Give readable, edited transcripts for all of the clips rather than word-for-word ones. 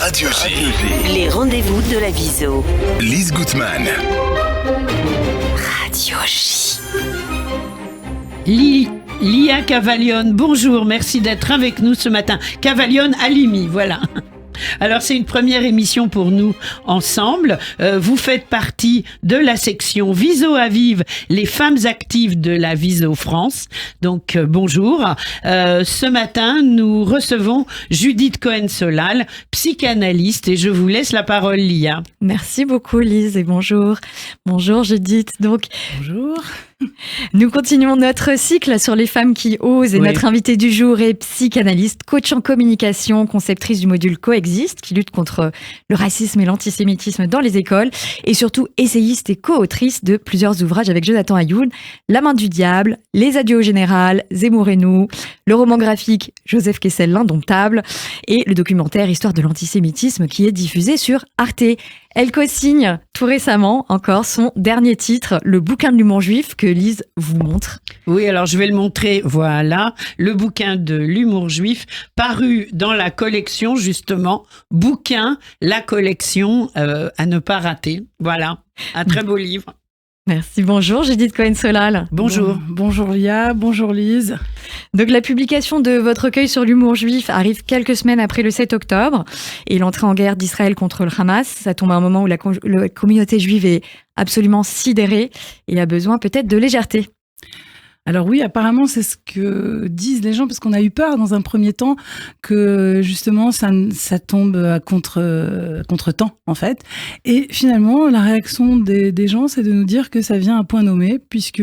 Radio G. Les rendez-vous de la Viso. Lise Gutmann. Radio J. Lia Cavalione, bonjour, merci d'être avec nous ce matin. Cavalione Halimi, voilà. Alors c'est une première émission pour nous ensemble. Vous faites partie de la section Viso à Vive, les femmes actives de la Viso France. Donc bonjour. Ce matin, nous recevons Judith Cohen-Solal, psychanalyste, et je vous laisse la parole, Lia. Merci beaucoup, Lise, et bonjour. Bonjour, Judith. Donc, bonjour. Nous continuons notre cycle sur les femmes qui osent et notre invitée du jour est psychanalyste, coach en communication, conceptrice du module Coexiste qui lutte contre le racisme et l'antisémitisme dans les écoles et surtout essayiste et co-autrice de plusieurs ouvrages avec Jonathan Ayoun, La main du diable, Les adieux au général, Zemmour et nous, le roman graphique Joseph Kessel l'indomptable et le documentaire Histoire de l'antisémitisme qui est diffusé sur Arte. Elle co-signe tout récemment encore son dernier titre, le bouquin de l'humour juif que Lise vous montre. Oui, alors je vais le montrer, voilà, le bouquin de l'humour juif paru dans la collection justement, bouquin, la collection à ne pas rater. Voilà, un très beau livre. Merci, bonjour Judith Cohen-Solal. Bonjour. Bonjour Lia, bonjour Lise. Donc la publication de votre recueil sur l'humour juif arrive quelques semaines après le 7 octobre et l'entrée en guerre d'Israël contre le Hamas. Ça tombe à un moment où la communauté juive est absolument sidérée et a besoin peut-être de légèreté. Alors oui, apparemment, c'est ce que disent les gens, parce qu'on a eu peur dans un premier temps que justement ça tombe à contre-temps, en fait. Et finalement, la réaction des gens, c'est de nous dire que ça vient à point nommé, puisque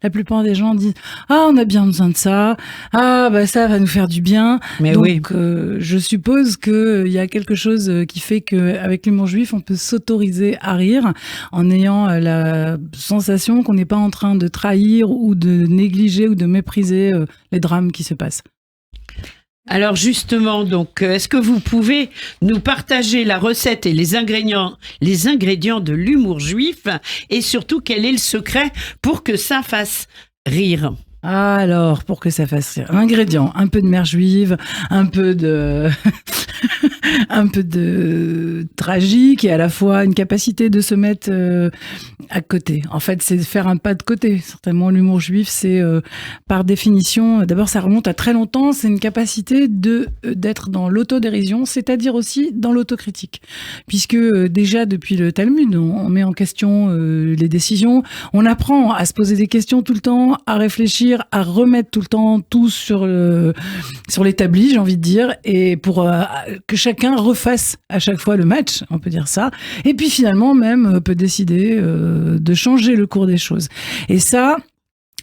la plupart des gens disent « Ah, on a bien besoin de ça. Ah, bah ça va nous faire du bien. » Donc, je suppose qu'il y a quelque chose qui fait qu'avec l'humour juif, on peut s'autoriser à rire en ayant la sensation qu'on n'est pas en train de trahir ou de négliger ou de mépriser les drames qui se passent. Alors justement, donc, est-ce que vous pouvez nous partager la recette et les ingrédients de l'humour juif et surtout quel est le secret pour que ça fasse rire ? Alors, pour que ça fasse rire, ingrédients, un peu de mère juive, un peu de tragique et à la fois une capacité de se mettre à côté. En fait, c'est faire un pas de côté. Certainement, l'humour juif, c'est par définition, d'abord ça remonte à très longtemps, c'est une capacité d'être dans l'autodérision, c'est-à-dire aussi dans l'autocritique. Puisque déjà depuis le Talmud, on met en question les décisions, on apprend à se poser des questions tout le temps, à réfléchir, à remettre tout le temps tout sur l'établi, j'ai envie de dire, et pour que chacun refasse à chaque fois le match, on peut dire ça, et puis finalement même peut décider de changer le cours des choses. Et ça,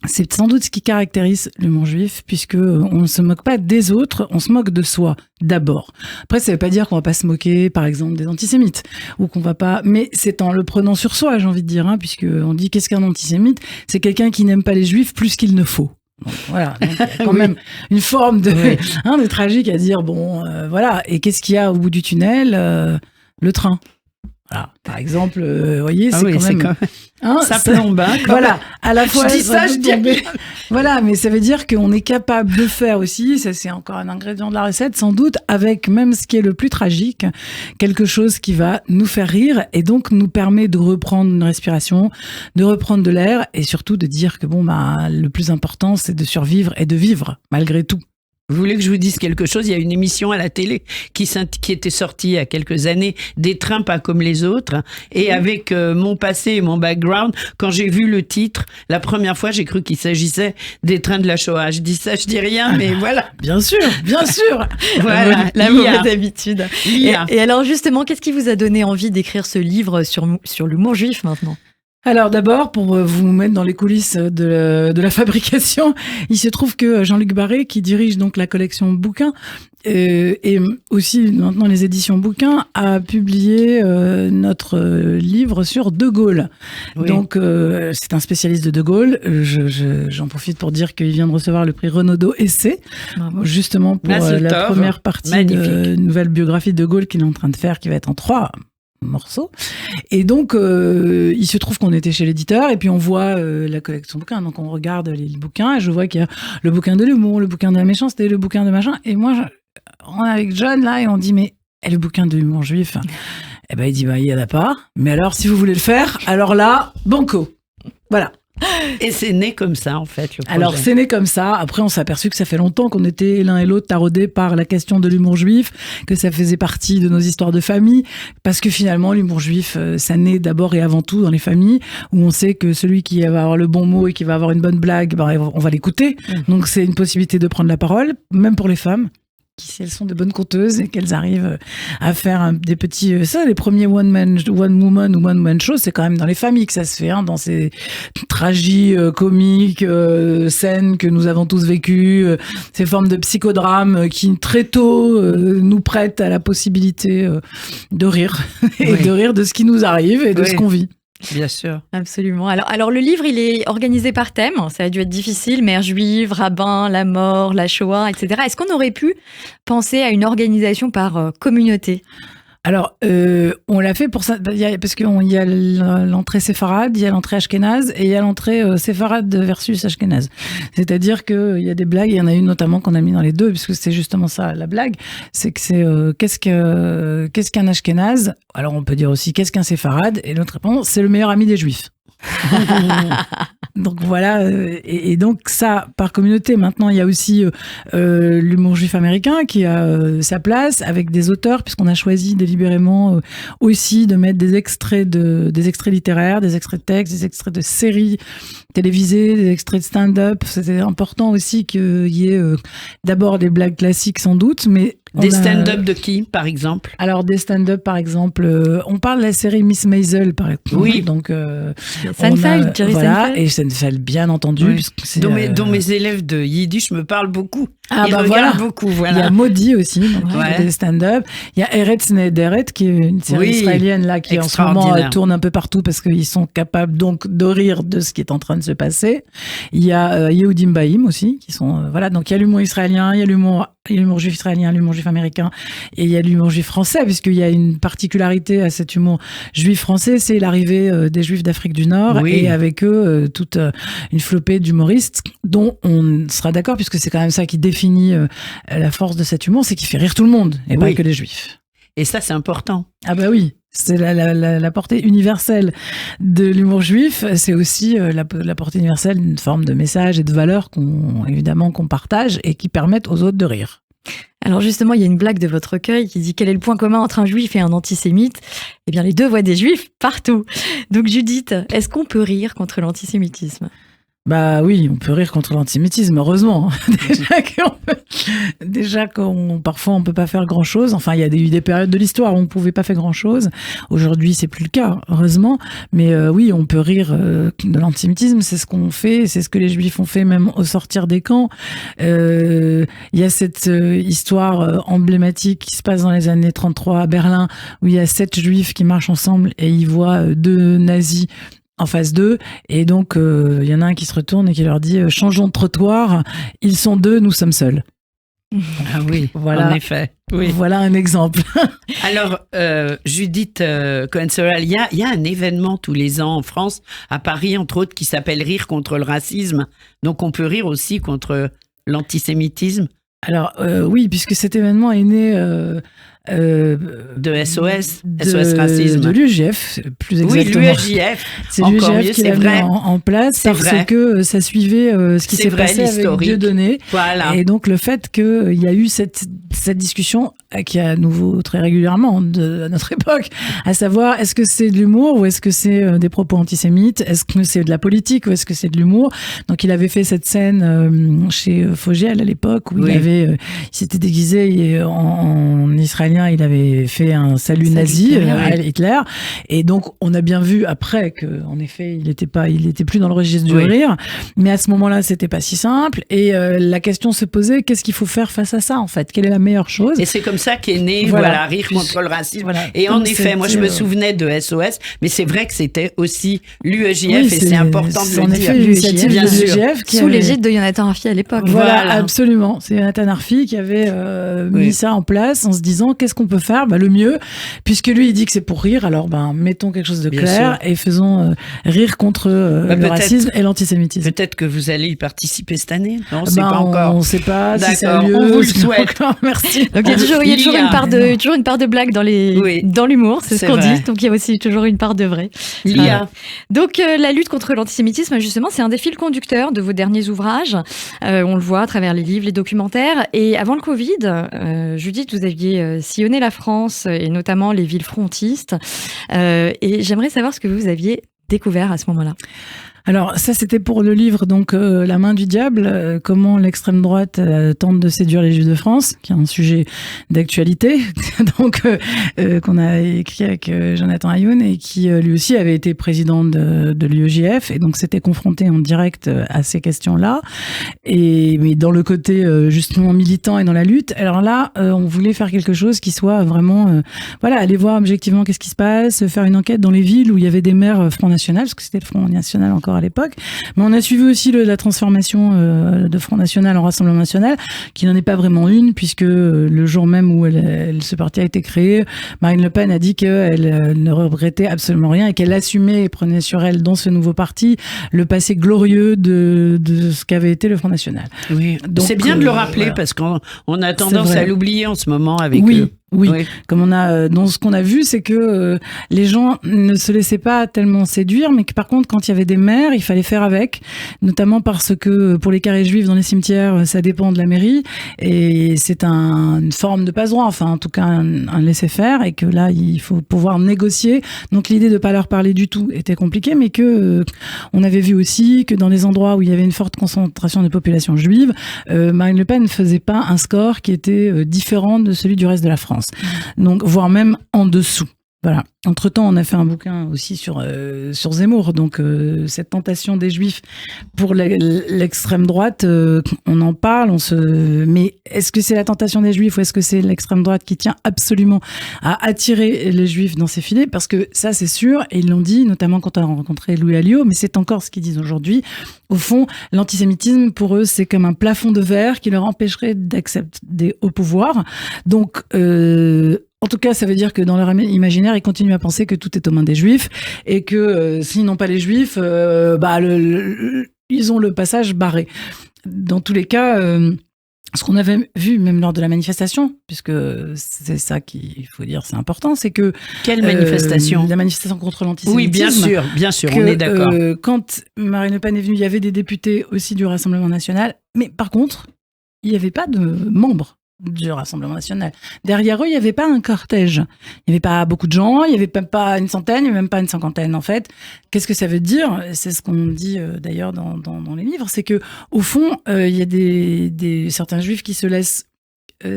c'est sans doute ce qui caractérise l'humour juif, puisque on ne se moque pas des autres, on se moque de soi d'abord. Après, ça veut pas dire qu'on va pas se moquer, par exemple, des antisémites, ou qu'on va pas, mais c'est en le prenant sur soi, j'ai envie de dire, puisque on dit qu'est-ce qu'un antisémite ? C'est quelqu'un qui n'aime pas les juifs plus qu'il ne faut. Donc, voilà, donc, il y a quand même une forme de tragique à dire, voilà, et qu'est-ce qu'il y a au bout du tunnel ? Le train. Voilà, par exemple, vous voyez, c'est quand même... ça plombe, voilà, à la fois... Je dis ça, je dis rien. Voilà, mais ça veut dire qu'on est capable de faire aussi, ça c'est encore un ingrédient de la recette, sans doute, avec même ce qui est le plus tragique, quelque chose qui va nous faire rire et donc nous permet de reprendre une respiration, de reprendre de l'air et surtout de dire que le plus important, c'est de survivre et de vivre, malgré tout. Vous voulez que je vous dise quelque chose ? Il y a une émission à la télé qui était sortie il y a quelques années, Des trains pas comme les autres. Et avec mon passé et mon background, quand j'ai vu le titre, la première fois, j'ai cru qu'il s'agissait des trains de la Shoah. Je dis ça, je dis rien, mais voilà. Bien sûr, bien sûr. Voilà, la mauvaise habitude. Et alors justement, qu'est-ce qui vous a donné envie d'écrire ce livre sur l'humour juif maintenant ? Alors d'abord, pour vous mettre dans les coulisses de la fabrication, il se trouve que Jean-Luc Barré, qui dirige donc la collection bouquins, et aussi maintenant les éditions bouquins, a publié notre livre sur De Gaulle. Oui. Donc c'est un spécialiste de Gaulle. J'en profite pour dire qu'il vient de recevoir le prix Renaudot Essai, justement pour la première partie de nouvelle biographie de Gaulle qu'il est en train de faire, qui va être en 3 morceaux. Et donc, il se trouve qu'on était chez l'éditeur et puis on voit la collection bouquins. Donc, on regarde les bouquins et je vois qu'il y a le bouquin de l'humour, le bouquin de la méchanceté, le bouquin de machin. Et moi, on est avec John là et on dit, mais Et le bouquin de l'humour juif, eh ben, il dit, il y en a pas. Mais alors, si vous voulez le faire, alors là, banco. Voilà. Et c'est né comme ça, en fait, le projet. Alors, c'est né comme ça. Après, on s'est aperçu que ça fait longtemps qu'on était l'un et l'autre taraudés par la question de l'humour juif, que ça faisait partie de nos histoires de famille, parce que finalement, l'humour juif, ça naît d'abord et avant tout dans les familles, où on sait que celui qui va avoir le bon mot et qui va avoir une bonne blague, on va l'écouter. Donc, c'est une possibilité de prendre la parole, même pour les femmes. Si elles sont de bonnes conteuses et qu'elles arrivent à faire des petits... les premiers one woman ou one man shows, c'est quand même dans les familles que ça se fait, dans ces tragies comiques, scènes que nous avons tous vécues, ces formes de psychodrame qui très tôt nous prêtent à la possibilité de rire, et de rire de ce qui nous arrive et de ce qu'on vit. Bien sûr. Absolument. Alors, le livre, il est organisé par thème. Ça a dû être difficile. Mère juive, rabbin, la mort, la Shoah, etc. Est-ce qu'on aurait pu penser à une organisation par communauté ? Alors, on l'a fait pour ça, parce qu'il y a l'entrée séfarade, il y a l'entrée ashkénaze et il y a l'entrée séfarade versus ashkénaze. C'est-à-dire qu'il y a des blagues, il y en a une notamment qu'on a mis dans les deux, puisque c'est justement ça, la blague, c'est que c'est qu'est-ce qu'un ashkénaze ? Alors on peut dire aussi qu'est-ce qu'un séfarade ? Et l'autre réponse, c'est le meilleur ami des juifs. Donc voilà, et donc ça par communauté. Maintenant il y a aussi l'humour juif américain qui a sa place avec des auteurs, puisqu'on a choisi délibérément aussi de mettre des extraits littéraires, des extraits de textes, des extraits de séries télévisées, des extraits de stand-up. C'était important aussi qu'il y ait d'abord des blagues classiques sans doute, mais des stand-up de qui, par exemple ? Alors, des stand-up, par exemple, on parle de la série Miss Maisel, par exemple. Oui. Donc, Seinfeld, Jerry Seinfeld. Et Seinfeld, bien entendu. Oui. Puisque c'est, dont mes élèves de Yiddish me parlent beaucoup. Ah, Ils regardent beaucoup, voilà. Il y a Maudit aussi, donc des stand-up. Il y a Eretz Nehederet, qui est une série israélienne, là, qui en ce moment tourne un peu partout parce qu'ils sont capables, donc, de rire de ce qui est en train de se passer. Il y a Yehudim Baïm aussi, qui sont, voilà. Donc, il y a l'humour israélien, il y a l'humour juif israélien, l'humour juif américain, et il y a l'humour juif français, puisqu'il y a une particularité à cet humour juif français, c'est l'arrivée des juifs d'Afrique du Nord, et avec eux, toute une flopée d'humoristes, dont on sera d'accord, puisque c'est quand même ça qui définit la force de cet humour, c'est qu'il fait rire tout le monde, et pas que les juifs. Et ça, c'est important. Ah bah oui, c'est la portée universelle de l'humour juif, c'est aussi la portée universelle d'une forme de message et de valeurs qu'on partage et qui permettent aux autres de rire. Alors justement, il y a une blague de votre recueil qui dit « Quel est le point commun entre un juif et un antisémite ?» Eh bien, les deux voient des juifs partout. Donc Judith, est-ce qu'on peut rire contre l'antisémitisme ? Bah oui, on peut rire contre l'antisémitisme, heureusement. Déjà parfois on peut pas faire grand chose. Enfin, il y a eu des périodes de l'histoire où on pouvait pas faire grand chose. Aujourd'hui, c'est plus le cas, heureusement. Mais oui, on peut rire de l'antisémitisme. C'est ce qu'on fait, c'est ce que les Juifs ont fait même au sortir des camps. Il y a cette histoire emblématique qui se passe dans les années 33 à Berlin, où il y a 7 Juifs qui marchent ensemble et ils voient 2 nazis en face d'eux, et donc il y en a un qui se retourne et qui leur dit « Changeons de trottoir, ils sont 2, nous sommes seuls ». Ah oui, voilà. En effet. Oui. Voilà un exemple. Alors, Judith Cohen-Sorel, il y a un événement tous les ans en France, à Paris entre autres, qui s'appelle Rire contre le racisme. Donc on peut rire aussi contre l'antisémitisme. Alors oui, puisque cet événement est né de SOS Racisme. De l'UEJF, plus exactement. Oui, l'UEJF. C'est l'UEJF qui l'a mis en place parce que ça suivait ce qui s'est passé avec Dieudonné. Voilà. Et donc le fait qu'il y a eu cette discussion qui est à nouveau très régulièrement à notre époque, à savoir est-ce que c'est de l'humour ou est-ce que c'est des propos antisémites, est-ce que c'est de la politique ou est-ce que c'est de l'humour. Donc il avait fait cette scène chez Fogiel à l'époque où il s'était déguisé en israélien, il avait fait un salut nazi à Hitler, et donc on a bien vu après que en effet il était plus dans le registre du rire, mais à ce moment-là c'était pas si simple, et la question se posait, qu'est-ce qu'il faut faire face à ça en fait, quelle est la meilleure chose? Et c'est comme ça qu'est né Rire contre le racisme. Et en effet, moi je me souvenais de SOS, mais c'est vrai que c'était aussi l'UEJF, et c'est important de le dire. L'initiative de l'UEJF sous l'égide de Jonathan Arfi à l'époque. Voilà, absolument. C'est Jonathan Arfi qui avait mis ça en place en se disant qu'est-ce qu'on peut faire? Le mieux, puisque lui il dit que c'est pour rire, alors mettons quelque chose de clair et faisons rire contre le racisme et l'antisémitisme. Peut-être que vous allez y participer cette année. Non, c'est pas encore. On ne sait pas si ça a D'accord, lieu. on vous le souhaite. Merci. Donc il y y a toujours une part de blague dans l'humour, c'est ce qu'on dit. Donc il y a aussi toujours une part de vrai. Lia. Donc la lutte contre l'antisémitisme, justement, c'est un des fils conducteurs de vos derniers ouvrages. On le voit à travers les livres, les documentaires. Et avant le Covid, Judith, vous aviez sillonné la France et notamment les villes frontistes. Et j'aimerais savoir ce que vous aviez découvert à ce moment-là. Alors ça, c'était pour le livre donc La main du diable, comment l'extrême droite tente de séduire les Juifs de France, qui est un sujet d'actualité, donc qu'on a écrit avec Jonathan Ayoun et qui lui aussi avait été président de l'UEJF et donc s'était confronté en direct à ces questions-là. Mais dans le côté justement militant et dans la lutte, alors là, on voulait faire quelque chose qui soit vraiment, aller voir objectivement qu'est-ce qui se passe, faire une enquête dans les villes où il y avait des maires Front National, parce que c'était le Front National encore à l'époque, mais on a suivi aussi la transformation de Front National en Rassemblement National, qui n'en est pas vraiment une, puisque le jour même où ce parti a été créé, Marine Le Pen a dit qu'elle ne regrettait absolument rien et qu'elle assumait et prenait sur elle dans ce nouveau parti le passé glorieux de ce qu'avait été le Front National. Oui, c'est bien de le rappeler parce qu'on a tendance à l'oublier en ce moment avec eux. Oui, comme dans ce qu'on a vu, c'est que les gens ne se laissaient pas tellement séduire, mais que par contre, quand il y avait des maires, il fallait faire avec, notamment parce que pour les carrés juifs dans les cimetières, ça dépend de la mairie, et c'est une forme de passe-droit, enfin en tout cas un laisser-faire, et que là, il faut pouvoir négocier. Donc l'idée de pas leur parler du tout était compliquée, mais que on avait vu aussi que dans les endroits où il y avait une forte concentration de population juive, Marine Le Pen ne faisait pas un score qui était différent de celui du reste de la France. Donc, voire même en dessous. Voilà. Entre-temps, on a fait un bouquin aussi sur Zemmour. Donc, cette tentation des Juifs pour l'extrême droite, on en parle. Mais est-ce que c'est la tentation des Juifs ou est-ce que c'est l'extrême droite qui tient absolument à attirer les Juifs dans ses filets? Parce que ça, c'est sûr, et ils l'ont dit, notamment quand on a rencontré Louis Alliot, mais c'est encore ce qu'ils disent aujourd'hui. Au fond, l'antisémitisme, pour eux, c'est comme un plafond de verre qui leur empêcherait d'accéder au pouvoir. Donc, en tout cas, ça veut dire que dans leur imaginaire, ils continuent à penser que tout est aux mains des Juifs et que s'ils n'ont pas les Juifs, ils ont le passage barré. Dans tous les cas, ce qu'on avait vu même lors de la manifestation, puisque c'est ça qu'il faut dire, c'est important, c'est que... Quelle manifestation? La manifestation contre l'antisémitisme. Oui, bien sûr, on est d'accord. Quand Marine Le Pen est venue, il y avait des députés aussi du Rassemblement National, mais par contre, il n'y avait pas de membres du Rassemblement National. Derrière eux, il n'y avait pas un cortège. Il n'y avait pas beaucoup de gens, il n'y avait même pas une centaine, il n'y avait même pas une cinquantaine. En fait, qu'est-ce que ça veut dire? C'est ce qu'on dit d'ailleurs dans les livres, c'est que au fond, il y a certains juifs qui se laissent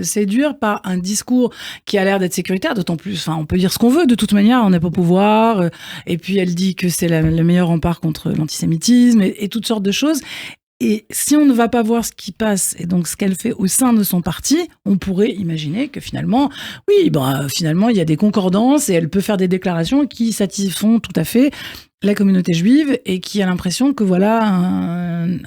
séduire par un discours qui a l'air d'être sécuritaire, d'autant plus, on peut dire ce qu'on veut, de toute manière, on n'a pas pouvoir, et puis elle dit que c'est le meilleur rempart contre l'antisémitisme, et toutes sortes de choses. Et si on ne va pas voir ce qui passe et donc ce qu'elle fait au sein de son parti, on pourrait imaginer que finalement, finalement, il y a des concordances et elle peut faire des déclarations qui satisfont tout à fait la communauté juive et qui a l'impression que voilà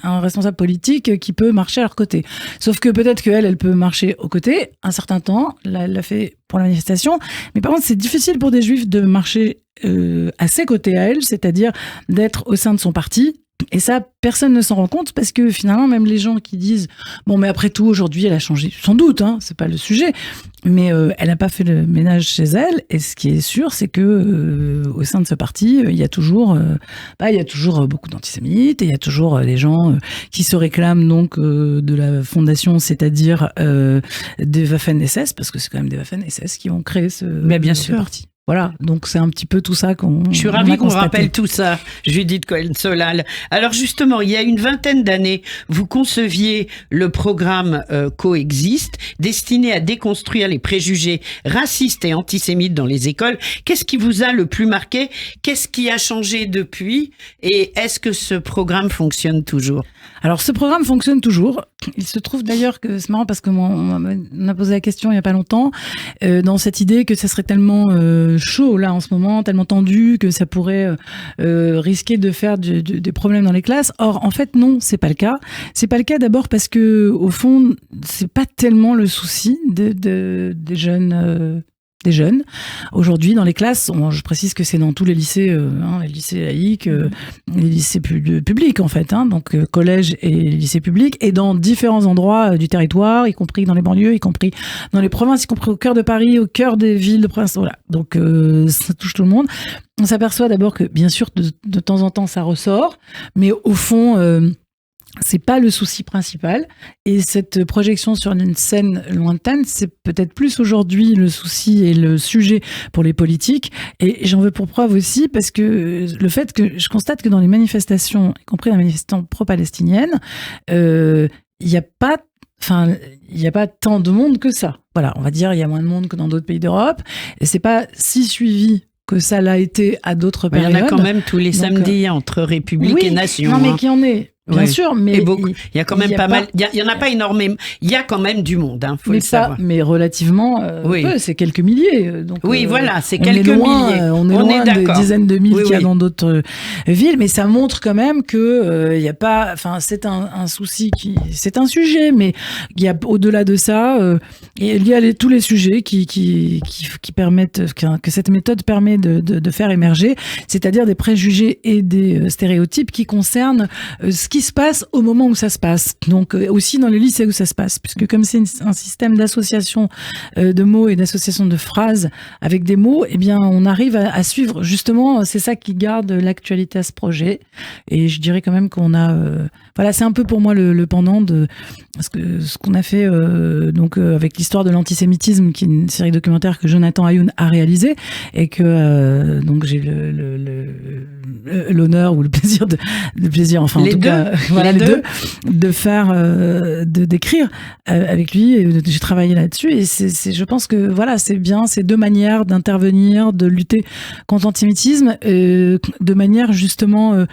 un responsable politique qui peut marcher à leur côté. Sauf que peut-être qu'elle peut marcher aux côtés un certain temps, là elle l'a fait pour la manifestation, mais par contre c'est difficile pour des juifs de marcher à ses côtés à elle, c'est-à-dire d'être au sein de son parti. Et ça, personne ne s'en rend compte parce que finalement, même les gens qui disent « Bon, mais après tout, aujourd'hui, elle a changé. » Sans doute, c'est pas le sujet. Mais elle n'a pas fait le ménage chez elle. Et ce qui est sûr, c'est que au sein de ce parti, il y a toujours beaucoup d'antisémites et il y a toujours des gens qui se réclament donc de la fondation, c'est-à-dire des Waffen-SS, parce que c'est quand même des Waffen-SS qui ont créé ce parti. Voilà, donc c'est un petit peu tout ça qu'on... Je suis ravie qu'on rappelle tout ça, Judith Cohen-Solal. Alors justement, il y a une vingtaine d'années, vous conceviez le programme Coexiste, destiné à déconstruire les préjugés racistes et antisémites dans les écoles. Qu'est-ce qui vous a le plus marqué? Qu'est-ce qui a changé depuis? Et est-ce que ce programme fonctionne toujours? Alors ce programme fonctionne toujours. Il se trouve d'ailleurs que c'est marrant parce que on m'a posé la question il n'y a pas longtemps, dans cette idée que ça serait tellement chaud là en ce moment, tellement tendu que ça pourrait risquer de faire des problèmes dans les classes. Or en fait non, c'est pas le cas. C'est pas le cas d'abord parce que au fond c'est pas tellement le souci des jeunes des jeunes. Aujourd'hui, dans les classes, je précise que c'est dans tous les lycées, les lycées laïques, les lycées publics en fait, donc collèges et lycées publics, et dans différents endroits du territoire, y compris dans les banlieues, y compris dans les provinces, y compris au cœur de Paris, au cœur des villes de province. Voilà. Donc ça touche tout le monde. On s'aperçoit d'abord que, bien sûr, de temps en temps, ça ressort, mais au fond, c'est pas le souci principal. Et cette projection sur une scène lointaine, c'est peut-être plus aujourd'hui le souci et le sujet pour les politiques. Et j'en veux pour preuve aussi parce que le fait que je constate que dans les manifestations, y compris les manifestations pro-palestiniennes, il n'y a pas tant de monde que ça. Voilà, on va dire, il y a moins de monde que dans d'autres pays d'Europe. Et c'est pas si suivi que ça l'a été à d'autres périodes. Il y en a quand même tous les samedis entre République et Nation. Non, mais qu'il y en ait. Bien sûr, mais il y a quand même pas mal. Il y en a pas énormément. Il y a quand même du monde, faut le savoir. Mais relativement peu, c'est quelques milliers. Donc, voilà, c'est quelques milliers. On est loin des dizaines de mille qu'il y a dans d'autres villes, mais ça montre quand même que il y a pas. Enfin, c'est un souci c'est un sujet, mais il y a au-delà de ça, il y a tous les sujets qui permettent que cette méthode permet de faire émerger, c'est-à-dire des préjugés et des stéréotypes qui concernent ce qui se passe au moment où ça se passe. Donc aussi dans les lycées où ça se passe, puisque comme c'est un système d'association de mots et d'association de phrases avec des mots, eh bien on arrive à suivre justement, c'est ça qui garde l'actualité à ce projet. Et je dirais quand même qu'on a voilà, c'est un peu pour moi le pendant de ce qu'on a fait avec l'histoire de l'antisémitisme, qui est une série documentaire que Jonathan Ayoun a réalisée et que donc j'ai l'honneur ou le plaisir, enfin les en tout deux. cas voilà les deux, de faire d'écrire avec lui, et j'ai travaillé là-dessus, et c'est je pense que voilà, c'est bien ces deux manières d'intervenir, de lutter contre l'antisémitisme, de manière justement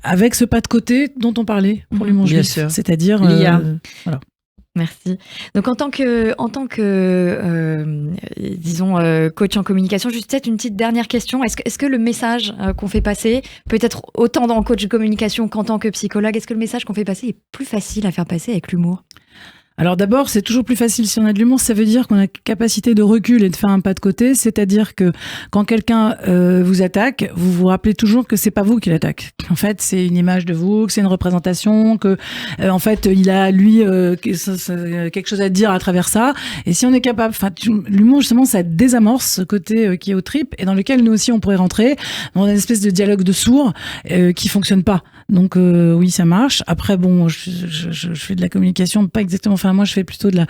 avec ce pas de côté dont on parlait pour l'humour juif, c'est-à-dire voilà. Merci. Donc en tant que disons coach en communication, juste peut-être une petite dernière question. Est-ce que le message qu'on fait passer, peut-être autant en coach de communication qu'en tant que psychologue, est-ce que le message qu'on fait passer est plus facile à faire passer avec l'humour ? Alors d'abord, c'est toujours plus facile si on a de l'humour. Ça veut dire qu'on a capacité de recul et de faire un pas de côté. C'est-à-dire que quand quelqu'un vous attaque, vous vous rappelez toujours que c'est pas vous qui l'attaque. En fait, c'est une image de vous, que c'est une représentation, que en fait, il a lui quelque chose à dire à travers ça. Et si on est capable, l'humour justement, ça désamorce ce côté qui est aux tripes et dans lequel nous aussi on pourrait rentrer dans une espèce de dialogue de sourds qui fonctionne pas. Donc oui, ça marche. Après, bon, je fais de la communication, pas exactement. Enfin, moi, je fais plutôt de la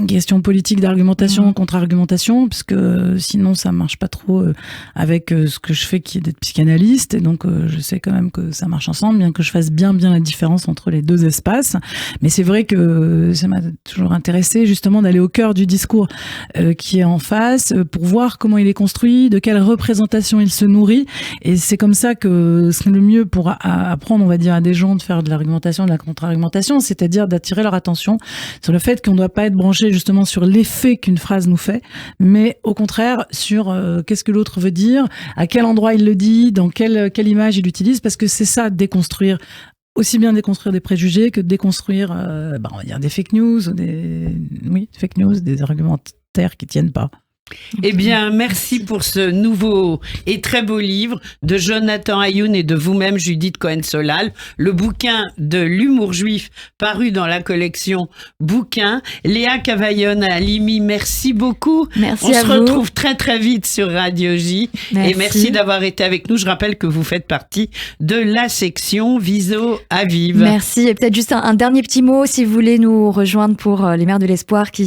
question politique d'argumentation, contre-argumentation, parce que sinon, ça marche pas trop avec ce que je fais, qui est d'être psychanalyste. Et donc, je sais quand même que ça marche ensemble, bien que je fasse bien la différence entre les deux espaces. Mais c'est vrai que ça m'a toujours intéressé, justement, d'aller au cœur du discours qui est en face, pour voir comment il est construit, de quelle représentation il se nourrit. Et c'est comme ça que c'est le mieux pour apprendre, on va dire, à des gens de faire de l'argumentation, de la contre-argumentation, c'est-à-dire d'attirer leur attention sur le fait qu'on ne doit pas être branché justement sur l'effet qu'une phrase nous fait, mais au contraire sur qu'est-ce que l'autre veut dire, à quel endroit il le dit, dans quelle image il l'utilise, parce que c'est ça, déconstruire, aussi bien déconstruire des préjugés que de déconstruire on va dire des fake news, des argumentaires qui tiennent pas. Eh bien, merci pour ce nouveau et très beau livre de Jonathan Ayoun et de vous-même, Judith Cohen-Solal, le bouquin de l'humour juif paru dans la collection Bouquins. Léa Cavaillon-Halimi, merci beaucoup. Merci à vous. On se retrouve très très vite sur Radio J. Merci. Et merci d'avoir été avec nous. Je rappelle que vous faites partie de la section Viso à Vive. Merci. Et peut-être juste un dernier petit mot, si vous voulez nous rejoindre pour les Mères de l'Espoir qui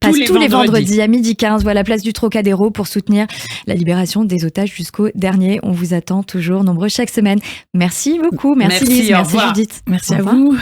passent tous les vendredis à 12h15, voilà, place du Trocadéro, pour soutenir la libération des otages jusqu'au dernier. On vous attend toujours nombreux chaque semaine. Merci beaucoup. Merci Lise. Merci Judith. Merci à vous.